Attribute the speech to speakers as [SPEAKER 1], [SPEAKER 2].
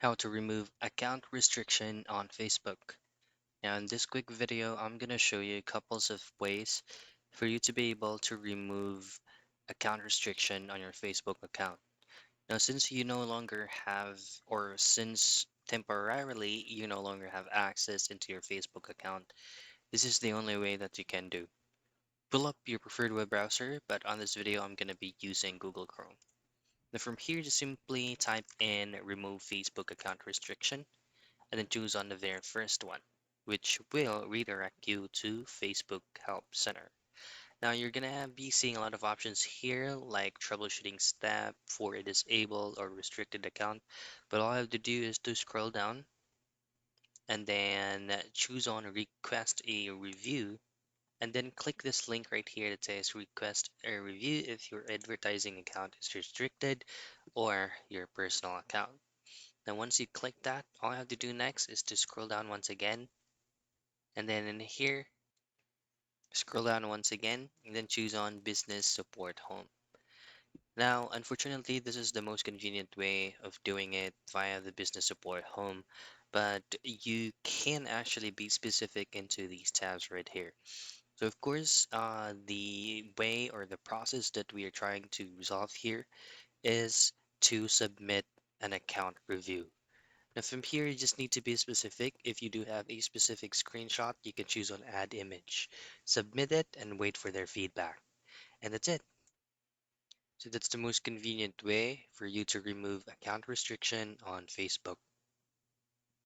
[SPEAKER 1] How to remove account restriction on Facebook. Now, in this quick video, I'm going to show you couples of ways for you to be able to remove account restriction on your Facebook account. Now, since you no longer have, or since temporarily you no longer have access into your Facebook account, this is the only way that you can do. Pull up your preferred web browser, but on this video, I'm going to be using Google Chrome. Now, from here, just simply type in remove Facebook account restriction and then choose on the very first one, which will redirect you to Facebook Help Center. Now you're gonna be seeing a lot of options here like troubleshooting step for a disabled or restricted account, but all I have to do is to scroll down and then choose on request a review and then click this link right here that says request a review if your advertising account is restricted or your personal account. Now once you click that, all I have to do next is to scroll down once again. And then in here, scroll down once again and then choose on Business Support Home. Now, unfortunately, this is the most convenient way of doing it via the Business Support Home, but you can actually be specific into these tabs right here. So, of course, the way or the process that we are trying to resolve here is to submit an account review. Now from here, you just need to be specific. If you do have a specific screenshot, you can choose on add image. Submit it and wait for their feedback. And that's it. So that's the most convenient way for you to remove account restriction on Facebook.